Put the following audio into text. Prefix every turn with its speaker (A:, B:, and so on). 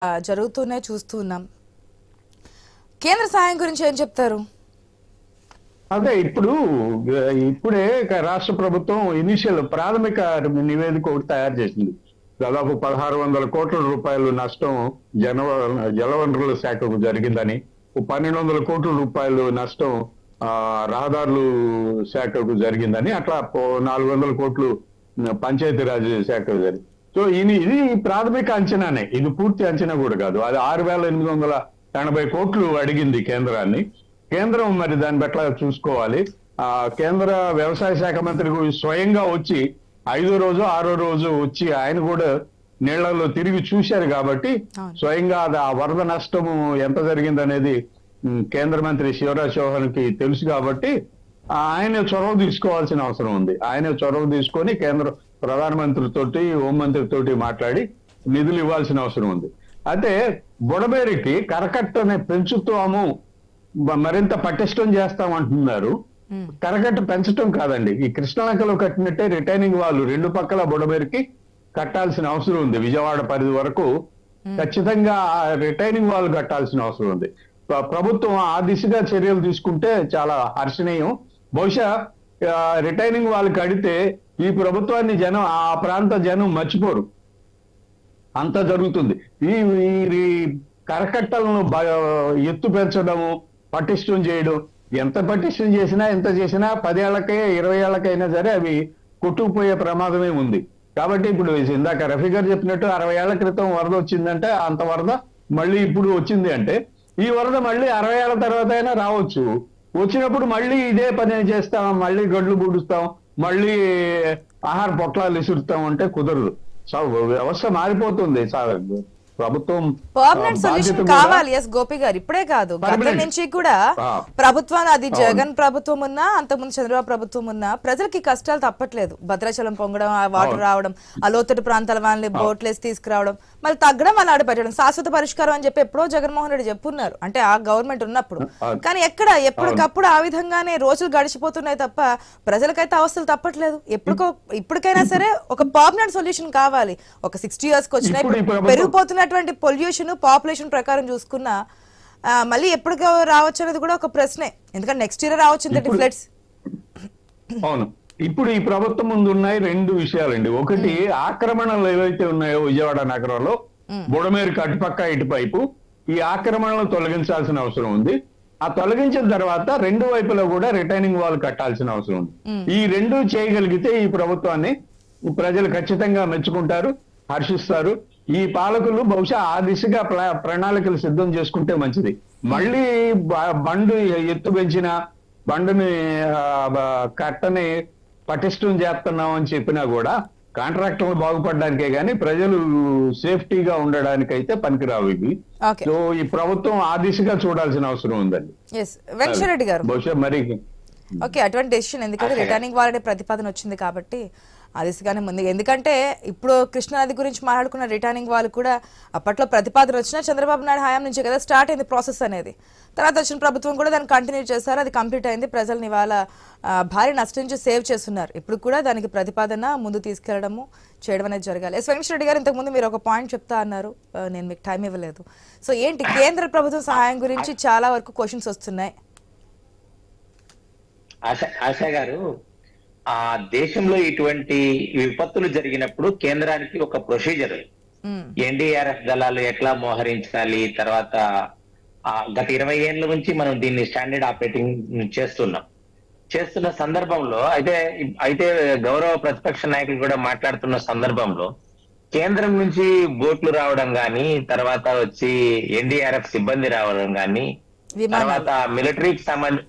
A: జరుగుతూనే చూస్తున్నాం. కేంద్ర సహాయం గురించి ఏం చెప్తారు?
B: అదే ఇప్పుడే రాష్ట్ర ప్రభుత్వం ఇనిషియల్ ప్రాథమిక నివేదిక ఒకటి తయారు చేసింది. దాదాపు 1600 కోట్ల రూపాయలు నష్టం జలవనరుల శాఖకు జరిగిందని, 1200 కోట్ల రూపాయలు నష్టం రహదారులు శాఖకు జరిగిందని, అట్లా 400 కోట్లు పంచాయతీరాజ్ శాఖకు జరిగింది. సో ఇది ప్రాథమిక అంచనానే, ఇది పూర్తి అంచనా కూడా కాదు. అది 6880 కోట్లు అడిగింది కేంద్రాన్ని. కేంద్రం మరి దాన్ని పట్ల చూసుకోవాలి. కేంద్ర వ్యవసాయ శాఖ మంత్రి స్వయంగా వచ్చి 5వ రోజు 6వ రోజు వచ్చి ఆయన కూడా నీళ్లలో తిరిగి చూశారు కాబట్టి స్వయంగా ఆ వరద నష్టము ఎంత జరిగిందనేది కేంద్ర మంత్రి శివరాజ్ చౌహాన్ కి తెలుసు కాబట్టి ఆయన చొరవ తీసుకోవాల్సిన అవసరం ఉంది. ఆయన చొరవ తీసుకొని కేంద్ర ప్రధానమంత్రితోటి హోంమంత్రితోటి మాట్లాడి నిధులు ఇవ్వాల్సిన అవసరం ఉంది. అయితే బుడమేరికి కరకట్టని పెంచుతాము, మరింత పటిష్టం చేస్తామంటున్నారు. కరకట్ట పెంచడం కాదండి, ఈ కృష్ణలంకలో కట్టినట్టే రిటైనింగ్ వాళ్ళు 2 పక్కల బుడమేరికి కట్టాల్సిన అవసరం ఉంది. విజయవాడ పరిధి వరకు ఖచ్చితంగా రిటైనింగ్ వాళ్ళు కట్టాల్సిన అవసరం ఉంది. ప్రభుత్వం ఆ దిశగా చర్యలు తీసుకుంటే చాలా హర్షణీయం. బహుశా రిటైనింగ్ వాళ్ళు కడితే ఈ ప్రభుత్వాన్ని జనం, ఆ ప్రాంత జనం మర్చిపోరు. అంత జరుగుతుంది. ఈ కరకట్టలను ఎత్తు పెంచడము, పటిష్టం చేయడం, ఎంత పటిష్టం చేసినా ఎంత చేసినా 10 ఏళ్లకే 20 ఏళ్లకైనా సరే అవి కొట్టుకుపోయే ప్రమాదమే ఉంది. కాబట్టి ఇప్పుడు ఇందాక రఫీ గారు చెప్పినట్టు 60 ఏళ్ల క్రితం వరద వచ్చిందంటే అంత వరద మళ్ళీ ఇప్పుడు వచ్చింది అంటే ఈ వరద మళ్ళీ 60 ఏళ్ల తర్వాత అయినా రావచ్చు. వచ్చినప్పుడు మళ్ళీ ఇదే పని చేస్తాం, మళ్ళీ గడ్లు పూడుస్తాం, మళ్ళీ ఆహార పొట్లాలు విసురుతాం అంటే కుదరదు. వ్యవస్థ మారిపోతుంది. ప్రభుత్వం
A: పర్మనెంట్ సొల్యూషన్ కావాలి. ఎస్ గోపి గారు, ఇప్పుడే కాదు గత నుంచి కూడా ప్రభుత్వాలు, అది జగన్ ప్రభుత్వం ఉన్నా అంతకుముందు చంద్రబాబు ప్రభుత్వం ఉన్నా ప్రజలకి కష్టాలు తప్పట్లేదు. భద్రాచలం పొంగడం, ఆ వాటర్ రావడం, ఆ లోతట్టు ప్రాంతాల వాళ్ళని బోట్లేసి తీసుకురావడం, మళ్ళీ తగ్గడం, వాళ్ళు ఆడపెట్టడం, శాశ్వత పరిష్కారం అని చెప్పి ఎప్పుడో జగన్మోహన్ రెడ్డి చెప్పున్నారు, అంటే ఆ గవర్నమెంట్ ఉన్నప్పుడు. కానీ ఎప్పటికప్పుడు ఆ విధంగానే రోజులు గడిచిపోతున్నాయి తప్ప ప్రజలకైతే అవస్థలు తప్పట్లేదు. ఇప్పటికైనా సరే ఒక పర్మనెంట్ సొల్యూషన్ కావాలి. ఒక 60 years వచ్చినా పెరిగిపోతున్న పొల్యూషన్ పాపులేషన్ ప్రకారం చూసుకున్నా మళ్ళీ ఎప్పుడు రావచ్చు అనేది కూడా ఒక ప్రశ్నే. ఎందుకంటే నెక్స్ట్ ఇయర్ రావచ్చు ఫ్లడ్స్.
B: అవును, ఇప్పుడు ఈ ప్రభుత్వం ముందు ఉన్నాయి 2 విషయాలండి. ఒకటి, ఆక్రమణలు ఏవైతే ఉన్నాయో విజయవాడ నగరంలో బుడమేరుకు అటుపక్క ఇటుపైపు ఈ ఆక్రమణలు తొలగించాల్సిన అవసరం ఉంది. ఆ తొలగించిన తర్వాత 2 వైపులో కూడా రిటైనింగ్ వాల్ కట్టాల్సిన అవసరం ఉంది. ఈ 2 చేయగలిగితే ఈ ప్రభుత్వాన్ని ప్రజలు ఖచ్చితంగా మెచ్చుకుంటారు, హర్షిస్తారు. ఈ పాలకులు బహుశా ఆ దిశగా ప్రణాళికలు సిద్ధం చేసుకుంటే మంచిది. మళ్ళీ బండు ఎత్తు పెంచిన బండుని కట్టని పటిష్టం చేస్తున్నాం అని చెప్పినా కూడా కాంట్రాక్టర్లు బాగుపడడానికే గానీ ప్రజలు సేఫ్టీగా ఉండడానికైతే పనికిరావు ఇవి. సో ఈ ప్రభుత్వం ఆ దిశగా చూడాల్సిన అవసరం ఉందండి.
A: వెంకటరెడ్డి గారు,
B: బహుశా మరి
A: అటువంటి డెసిషన్, ఎందుకంటే రిటర్నింగ్ వాళ్ళనే ప్రతిపాదన వచ్చింది కాబట్టి ఆ దిశగానే ముందు. ఎందుకంటే ఇప్పుడు కృష్ణానది గురించి మాట్లాడుకున్న రిటర్నింగ్ వాళ్ళు కూడా అప్పట్లో ప్రతిపాదన వచ్చినా చంద్రబాబు నాయుడు హయాం నుంచి కదా స్టార్ట్ అయింది ప్రాసెస్ అనేది. తర్వాత వచ్చిన ప్రభుత్వం కూడా దాన్ని కంటిన్యూ చేశారు, అది కంప్లీట్ అయింది. ప్రజల్ని ఇవాళ భారీ నష్టం నుంచి సేవ్ చేస్తున్నారు. ఇప్పుడు కూడా దానికి ప్రతిపాదన ముందు తీసుకెళ్లడము చేయడం అనేది జరగాలి. వెంకటరెడ్డి గారు, ఇంతకుముందు మీరు ఒక పాయింట్ చెప్తా అన్నారు, నేను మీకు టైం ఇవ్వలేదు. సో ఏంటి కేంద్ర ప్రభుత్వం సహాయం గురించి చాలా వరకు క్వశ్చన్స్ వస్తున్నాయి.
C: ఆశా గారు, ఆ దేశంలో ఇటువంటి విపత్తులు జరిగినప్పుడు కేంద్రానికి ఒక ప్రొసీజర్, ఎన్డీఆర్ఎఫ్ దళాలు ఎట్లా మోహరించాలి, తర్వాత గత 20 ఏళ్ల నుంచి మనం దీన్ని స్టాండర్డ్ ఆపరేటింగ్ చేస్తున్న సందర్భంలో అయితే గౌరవ ప్రతిపక్ష నాయకులు కూడా మాట్లాడుతున్న సందర్భంలో కేంద్రం నుంచి బోట్లు రావడం గాని, తర్వాత వచ్చి ఎన్డీఆర్ఎఫ్ సిబ్బంది రావడం గాని, తర్వాత మిలిటరీకి సంబంధించి